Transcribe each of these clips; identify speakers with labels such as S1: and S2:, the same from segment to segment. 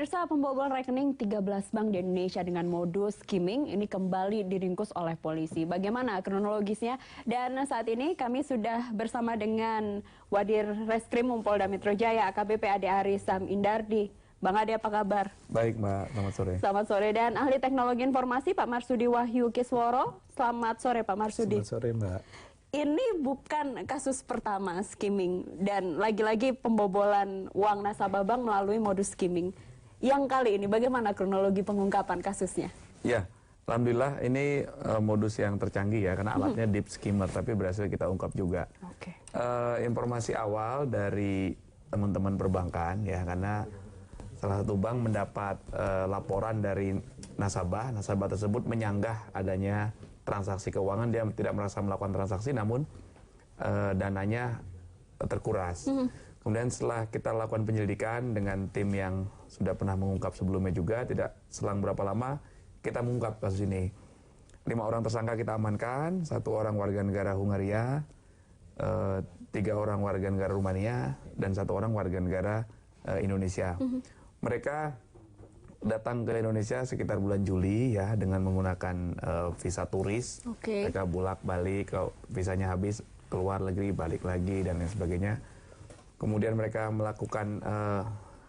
S1: Pemirsa, pembobolan rekening 13 bank di Indonesia dengan modus skimming ini kembali diringkus oleh polisi. Bagaimana kronologisnya? Dan saat ini kami sudah bersama dengan Wadir Reskrim Polda Metro Jaya, AKBP Ade Aris Sam Indardi. Bang Ade, apa kabar?
S2: Baik, Mbak. Selamat sore.
S1: Selamat sore. Dan ahli teknologi informasi Pak Marsudi Wahyu Kisworo. Selamat sore, Pak Marsudi.
S2: Selamat sore, Mbak.
S1: Ini bukan kasus pertama skimming dan lagi-lagi pembobolan uang nasabah bank melalui modus skimming. Yang kali ini bagaimana kronologi pengungkapan kasusnya?
S2: Ya, alhamdulillah ini modus yang tercanggih ya, karena alatnya deep skimmer, tapi berhasil kita ungkap juga.
S1: Oke.
S2: Informasi awal dari teman-teman perbankan ya, karena salah satu bank mendapat laporan dari nasabah tersebut menyanggah adanya transaksi keuangan, dia tidak merasa melakukan transaksi, namun dananya terkuras. Kemudian setelah kita lakukan penyelidikan dengan tim yang sudah pernah mengungkap sebelumnya juga, tidak selang berapa lama kita mengungkap kasus ini. 5 orang tersangka kita amankan, 1 orang warga negara Hungaria, 3 orang warga negara Rumania, dan 1 orang warga negara Indonesia. Mereka datang ke Indonesia sekitar bulan Juli ya, dengan menggunakan visa turis. Mereka bolak-balik, visanya habis, keluar negeri, balik lagi, dan lain sebagainya. Kemudian mereka melakukan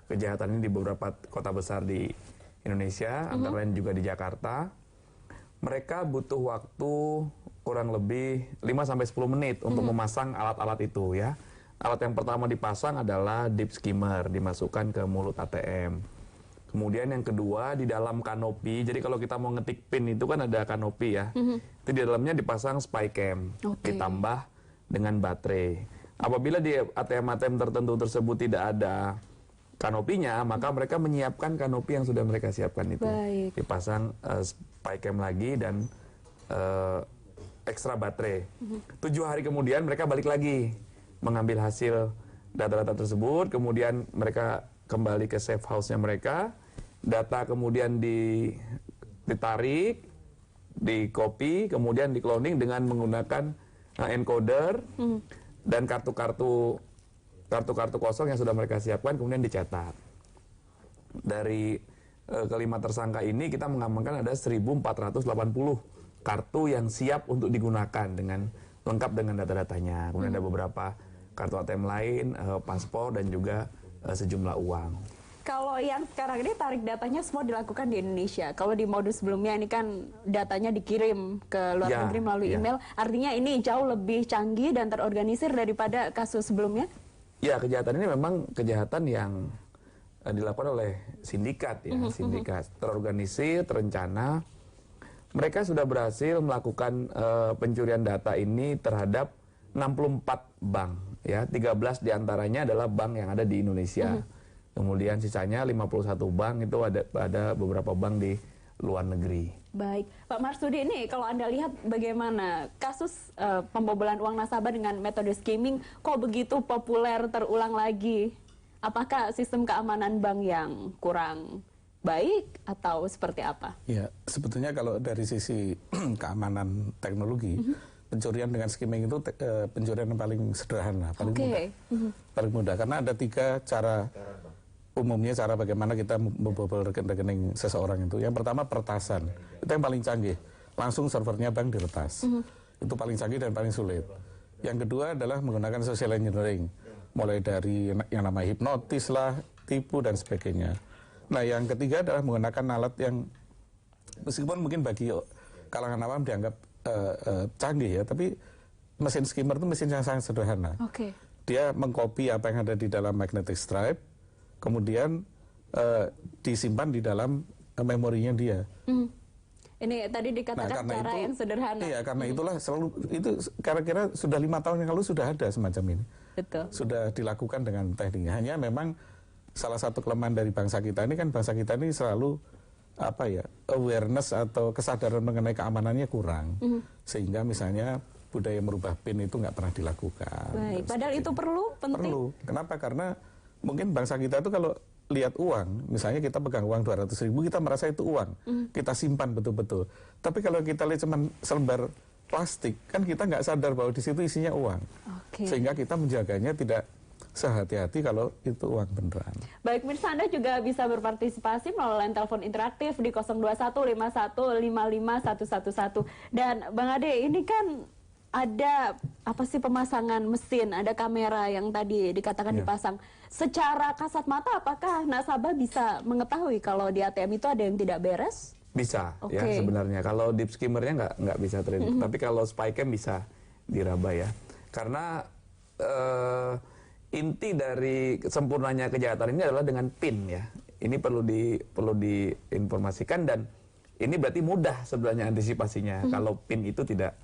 S2: kejahatan ini di beberapa kota besar di Indonesia, antara lain juga di Jakarta. Mereka butuh waktu kurang lebih 5-10 menit untuk memasang alat-alat itu ya. Alat yang pertama dipasang adalah deep skimmer, dimasukkan ke mulut ATM. Kemudian yang kedua di dalam kanopi, jadi kalau kita mau ngetik PIN itu kan ada kanopi ya. Itu di dalamnya dipasang spy cam, ditambah dengan baterai. Apabila di ATM-ATM tertentu tersebut tidak ada kanopinya, maka mereka menyiapkan kanopi yang sudah mereka siapkan itu. Dipasang spy cam lagi dan ekstra baterai. 7 hari kemudian mereka balik lagi mengambil hasil data-data tersebut, kemudian mereka kembali ke safe house-nya mereka, data kemudian ditarik, di copy, kemudian di cloning dengan menggunakan encoder, dan kartu-kartu kosong yang sudah mereka siapkan kemudian dicetak. Dari kelima tersangka ini kita mengamankan ada 1.480 kartu yang siap untuk digunakan dengan lengkap dengan data-datanya. Kemudian ada beberapa kartu ATM lain, paspor, dan juga sejumlah uang.
S1: Kalau yang sekarang ini tarik datanya semua dilakukan di Indonesia. Kalau di modus sebelumnya ini kan datanya dikirim ke luar negeri melalui email. Artinya ini jauh lebih canggih dan terorganisir daripada kasus sebelumnya?
S2: Ya, kejahatan ini memang kejahatan yang dilakukan oleh sindikat ya, sindikat terorganisir, terencana. Mereka sudah berhasil melakukan pencurian data ini terhadap 64 bank ya, 13 diantaranya adalah bank yang ada di Indonesia. Kemudian sisanya 51 bank itu ada beberapa bank di luar negeri.
S1: Baik, Pak Marsudi, ini kalau Anda lihat bagaimana kasus pembobolan uang nasabah dengan metode skimming kok begitu populer terulang lagi? Apakah sistem keamanan bank yang kurang baik atau seperti apa?
S3: Ya, sebetulnya kalau dari sisi keamanan teknologi, pencurian dengan skimming itu pencurian yang paling sederhana, paling mudah. Paling mudah, karena ada 3 cara umumnya, cara bagaimana kita membobol rekening seseorang itu. Yang pertama peretasan, itu yang paling canggih. Langsung servernya bank diretas. Itu paling canggih dan paling sulit. Yang kedua adalah menggunakan social engineering. Mulai dari yang namanya hipnotis lah, tipu dan sebagainya. Nah, yang ketiga adalah menggunakan alat yang meskipun mungkin bagi kalangan awam dianggap canggih ya, tapi mesin skimmer itu mesin yang sangat sederhana. Dia mengcopy apa yang ada di dalam magnetic stripe, kemudian disimpan di dalam memorinya dia.
S1: Ini tadi dikatakan cara yang sederhana.
S3: Iya, karena itulah selalu itu kira-kira sudah 5 tahun yang lalu sudah ada semacam ini.
S1: Betul.
S3: Sudah dilakukan dengan tekniknya. Hanya memang salah satu kelemahan dari bangsa kita ini kan, bangsa kita ini selalu apa ya, awareness atau kesadaran mengenai keamanannya kurang, sehingga misalnya budaya merubah PIN itu nggak pernah dilakukan.
S1: Baik, padahal itu perlu, penting.
S3: Perlu. Kenapa? Karena mungkin bangsa kita itu kalau lihat uang, misalnya kita pegang uang 200.000, kita merasa itu uang, kita simpan betul-betul. Tapi kalau kita lihat cuma selembar plastik, kan kita nggak sadar bahwa di situ isinya uang, sehingga kita menjaganya tidak sehati-hati kalau itu uang beneran.
S1: Baik, mirsa Anda juga bisa berpartisipasi melalui line telepon interaktif di 02151551111. Dan Bang Ade, ini kan ada apa sih pemasangan mesin, ada kamera yang tadi dikatakan dipasang. Secara kasat mata, apakah nasabah bisa mengetahui kalau di ATM itu ada yang tidak beres?
S2: Bisa, ya sebenarnya. Kalau deep skimmernya nggak bisa terdeteksi, tapi kalau spy cam bisa diraba ya. Karena inti dari sempurnanya kejahatan ini adalah dengan PIN ya. Ini perlu diinformasikan dan ini berarti mudah sebenarnya antisipasinya kalau PIN itu tidak.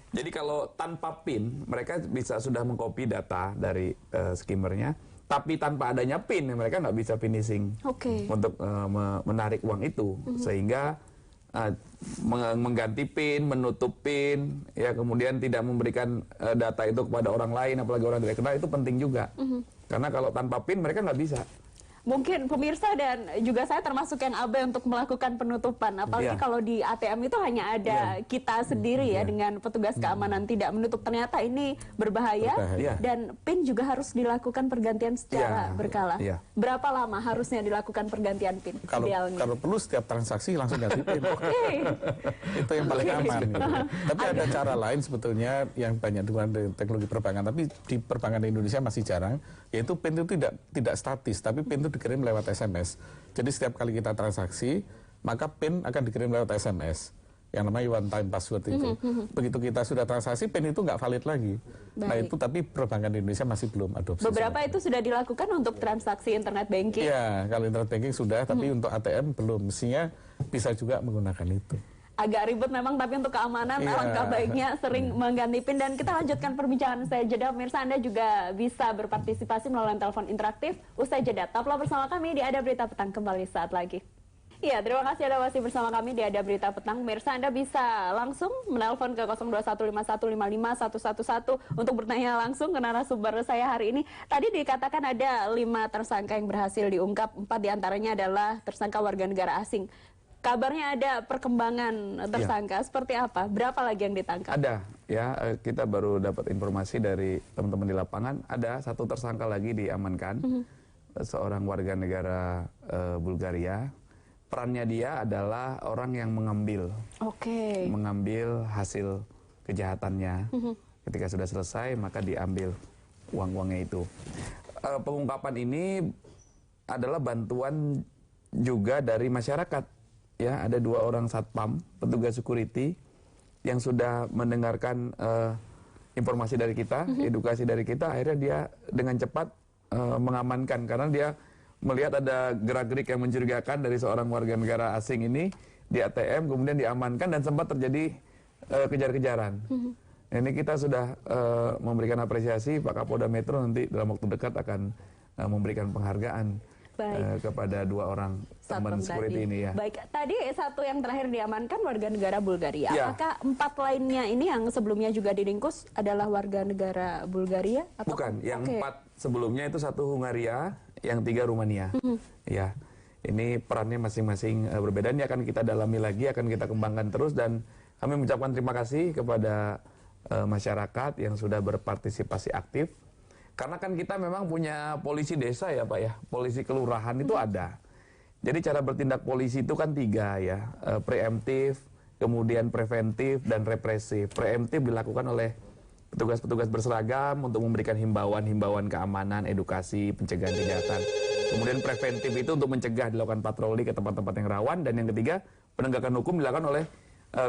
S2: Jadi kalau tanpa PIN mereka bisa sudah mengcopy data dari skimmernya, tapi tanpa adanya PIN mereka nggak bisa finishing untuk menarik uang itu sehingga mengganti PIN, menutup PIN, ya kemudian tidak memberikan data itu kepada orang lain, apalagi orang tidak kenal, itu penting juga. Karena kalau tanpa PIN mereka nggak bisa.
S1: Mungkin pemirsa dan juga saya termasuk yang abai untuk melakukan penutupan. Apalagi kalau di ATM itu hanya ada kita sendiri ya dengan petugas keamanan tidak menutup. Ternyata ini berbahaya dan PIN juga harus dilakukan pergantian secara berkala. Berapa lama harusnya dilakukan pergantian PIN?
S3: Kalau perlu setiap transaksi langsung ganti PIN. Itu yang paling aman. Gitu. Tapi ada cara lain sebetulnya yang banyak digunakan teknologi perbankan. Tapi di perbankan di Indonesia masih jarang. Yaitu PIN itu tidak statis, tapi PIN itu dikirim lewat SMS. Jadi setiap kali kita transaksi, maka PIN akan dikirim lewat SMS. Yang namanya one time password itu. Begitu kita sudah transaksi, PIN itu nggak valid lagi. Nah itu tapi perbankan di Indonesia masih belum adopsi.
S1: Beberapa itu sudah dilakukan untuk transaksi internet banking?
S3: Iya, kalau internet banking sudah, tapi untuk ATM belum. Mestinya bisa juga menggunakan itu.
S1: Agak ribet memang, tapi untuk keamanan alangkah baiknya sering mengganti PIN. Dan kita lanjutkan perbincangan saya jeda. Pemirsa, Anda juga bisa berpartisipasi melalui telepon interaktif. Usai jeda, tetaplah bersama kami di Ada Berita Petang kembali saat lagi. Iya, terima kasih Anda masih bersama kami di Ada Berita Petang. Pemirsa, Anda bisa langsung menelpon ke 02151551111 untuk bertanya langsung ke narasumber saya hari ini. Tadi dikatakan ada 5 tersangka yang berhasil diungkap, 4 diantaranya adalah tersangka warga negara asing. Kabarnya ada perkembangan tersangka, seperti apa? Berapa lagi yang ditangkap?
S2: Ada, ya kita baru dapat informasi dari teman-teman di lapangan, ada 1 tersangka lagi diamankan, seorang warga negara Bulgaria. Perannya dia adalah orang yang mengambil hasil kejahatannya. Ketika sudah selesai, maka diambil uang-uangnya itu. Pengungkapan ini adalah bantuan juga dari masyarakat. Ya, ada 2 orang satpam, petugas security yang sudah mendengarkan informasi dari kita, edukasi dari kita, akhirnya dia dengan cepat mengamankan karena dia melihat ada gerak-gerik yang mencurigakan dari seorang warga negara asing ini di ATM, kemudian diamankan dan sempat terjadi kejar-kejaran. Ini kita sudah memberikan apresiasi, Pak Kapolda Metro nanti dalam waktu dekat akan memberikan penghargaan kepada 2 orang teman security ini ya.
S1: Baik, tadi 1 yang terakhir diamankan warga negara Bulgaria. Apakah 4 lainnya ini yang sebelumnya juga diringkus adalah warga negara Bulgaria? Atau?
S2: Bukan, yang 4 sebelumnya itu 1 Hungaria, yang 3 Rumania. Ya, ini perannya masing-masing berbeda. Ini akan kita dalami lagi, akan kita kembangkan terus dan kami mengucapkan terima kasih kepada masyarakat yang sudah berpartisipasi aktif. Karena kan kita memang punya polisi desa ya Pak ya, polisi kelurahan itu ada. Jadi cara bertindak polisi itu kan 3 ya, preemptif, kemudian preventif, dan represif. Preemptif dilakukan oleh petugas-petugas berseragam untuk memberikan himbauan-himbauan keamanan, edukasi, pencegahan kejahatan. Kemudian preventif itu untuk mencegah, dilakukan patroli ke tempat-tempat yang rawan. Dan yang ketiga, penegakan hukum dilakukan oleh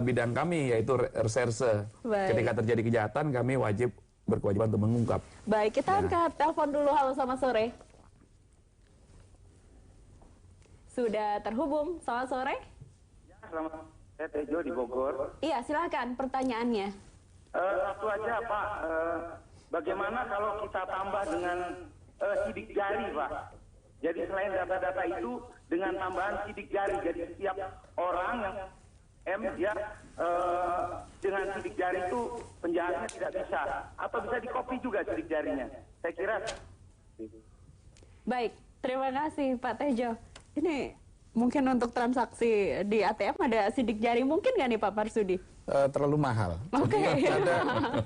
S2: bidang kami, yaitu reserse. Ketika terjadi kejahatan, kami wajib berkewajiban untuk mengungkap.
S1: Baik, kita angkat telepon dulu. Halo, selamat sore. Sudah terhubung, selamat sore.
S4: Ya, selamat. Saya Tejo di Bogor.
S1: Iya, silakan pertanyaannya.
S4: Satu aja Pak, bagaimana kalau kita tambah dengan sidik jari Pak? Jadi selain data-data itu dengan tambahan sidik jari, jadi setiap orang yang dengan sidik jari itu penjahatnya tidak bisa, atau bisa dikopi juga sidik jarinya. Saya kira.
S1: Baik, terima kasih Pak Tejo. Ini mungkin untuk transaksi di ATM ada sidik jari, mungkin nggak nih Pak Marsudi?
S3: Terlalu mahal. Jadi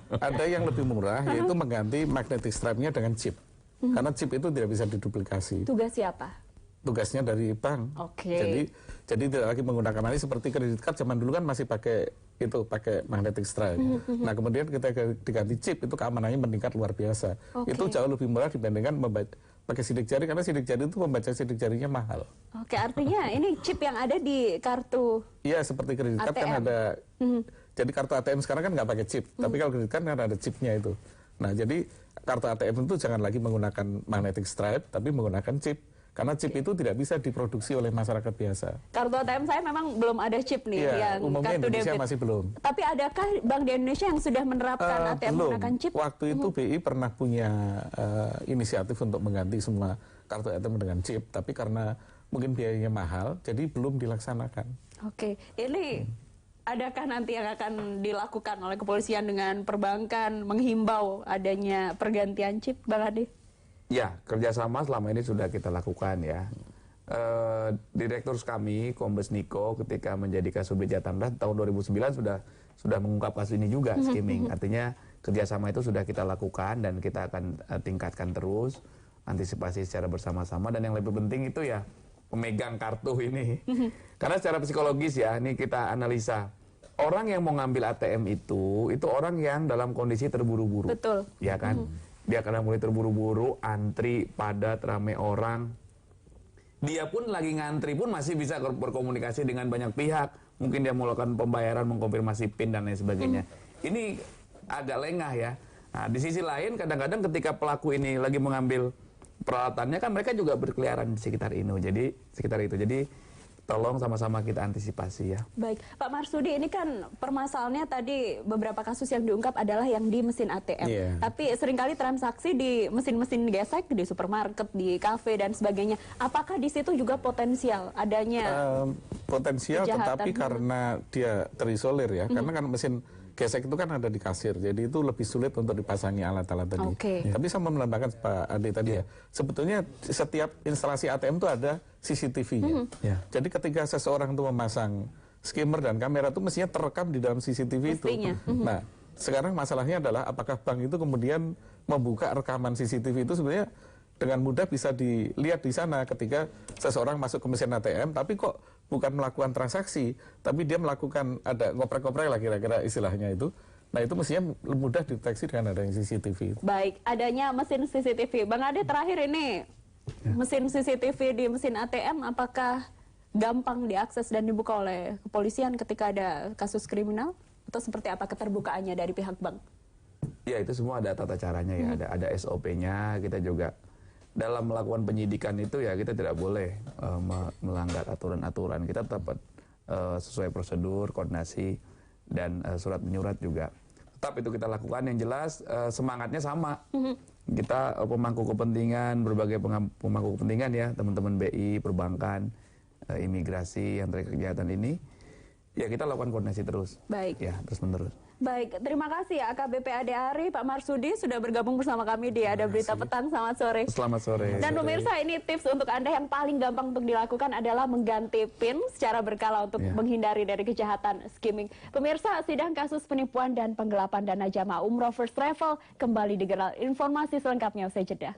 S3: ada yang lebih murah, yaitu mengganti magnetic stripe-nya dengan chip. karena chip itu tidak bisa diduplikasi.
S1: Tugas siapa?
S3: Tugasnya dari bank.
S1: Oke.
S3: Jadi tidak lagi menggunakan money seperti kredit card zaman dulu kan masih pakai magnetic stripe. Nah, kemudian kita diganti chip, itu keamanannya meningkat luar biasa. Itu jauh lebih murah dibandingkan pakai sidik jari, karena sidik jari itu membaca sidik jarinya mahal.
S1: Oke, artinya ini chip yang ada di kartu.
S3: Iya, seperti kredit card kan ada. Jadi kartu ATM sekarang kan nggak pakai chip, tapi kalau kredit card kan ada chipnya itu. Nah, jadi kartu ATM itu jangan lagi menggunakan magnetic stripe, tapi menggunakan chip. Karena chip itu tidak bisa diproduksi oleh masyarakat biasa.
S1: Kartu ATM saya memang belum ada chip nih, yang
S3: umumnya
S1: kartu
S3: Indonesia
S1: debit.
S3: Masih belum.
S1: Tapi adakah bank di Indonesia yang sudah menerapkan ATM menggunakan chip?
S3: Waktu itu BI pernah punya inisiatif untuk mengganti semua kartu ATM dengan chip, tapi karena mungkin biayanya mahal, jadi belum dilaksanakan.
S1: Oke, ini adakah nanti yang akan dilakukan oleh kepolisian dengan perbankan menghimbau adanya pergantian chip, Bang Ade?
S2: Ya, kerjasama selama ini sudah kita lakukan ya. Direktur kami, Kombes Niko, ketika menjadi Kasubdit Jatamdas tahun 2009 sudah mengungkap kasus ini juga, skimming. Artinya kerjasama itu sudah kita lakukan dan kita akan tingkatkan terus, antisipasi secara bersama-sama. Dan yang lebih penting itu ya pemegang kartu ini. Karena secara psikologis ya, ini kita analisa. Orang yang mau ngambil ATM itu orang yang dalam kondisi terburu-buru.
S1: Betul.
S2: Ya kan? Dia kadang mulai terburu-buru, antri, padat, rame orang. Dia pun lagi ngantri pun masih bisa berkomunikasi dengan banyak pihak. Mungkin dia melakukan pembayaran, mengkonfirmasi PIN dan lain sebagainya. Ini agak lengah ya. Nah, di sisi lain kadang-kadang ketika pelaku ini lagi mengambil peralatannya kan mereka juga berkeliaran di sekitar itu. Jadi tolong sama-sama kita antisipasi ya.
S1: Baik, Pak Marsudi, ini kan permasalahannya tadi beberapa kasus yang diungkap adalah yang di mesin ATM. Tapi seringkali transaksi di mesin-mesin gesek, di supermarket, di kafe dan sebagainya. Apakah di situ juga potensial adanya
S3: potensial,
S1: kejahatan?
S3: tetapi karena dia terisolir ya, karena kan mesin gesek itu kan ada di kasir, jadi itu lebih sulit untuk dipasangi alat-alat tadi. Tapi saya mau menambahkan Pak Ade tadi ya, sebetulnya setiap instalasi ATM itu ada CCTV-nya. Jadi ketika seseorang itu memasang skimmer dan kamera itu mestinya terekam di dalam CCTV itu. Nah, sekarang masalahnya adalah apakah bank itu kemudian membuka rekaman CCTV itu sebenarnya dengan mudah bisa dilihat di sana ketika seseorang masuk ke mesin ATM, tapi kok bukan melakukan transaksi, tapi dia melakukan ada ngoprek-ngoprek lah kira-kira istilahnya itu. Nah, itu mestinya mudah dideteksi dengan adanya CCTV.
S1: Baik, adanya mesin CCTV. Bang Ade, terakhir ini mesin CCTV di mesin ATM apakah gampang diakses dan dibuka oleh kepolisian ketika ada kasus kriminal? Atau seperti apa keterbukaannya dari pihak bank?
S2: Ya, itu semua ada tata caranya ya, ada SOP-nya. Kita juga dalam melakukan penyidikan itu ya kita tidak boleh melanggar aturan-aturan. Kita tetap sesuai prosedur, koordinasi, dan surat menyurat juga. Tetap itu kita lakukan. Yang jelas semangatnya sama. Kita pemangku kepentingan, berbagai pemangku kepentingan ya, teman-teman BI, perbankan, imigrasi yang terkait kejahatan ini, ya kita lakukan koordinasi terus.
S1: Baik.
S2: Ya, terus menerus.
S1: Baik, terima kasih ya AKBP Ade Ari, Pak Marsudi sudah bergabung bersama kami di Ada Berita Petang. Selamat sore.
S2: Selamat sore.
S1: Dan pemirsa, ini tips untuk Anda yang paling gampang untuk dilakukan adalah mengganti PIN secara berkala untuk menghindari dari kejahatan skimming. Pemirsa, sidang kasus penipuan dan penggelapan dana jamaah umroh First Travel kembali digelar. Informasi selengkapnya usai jeda.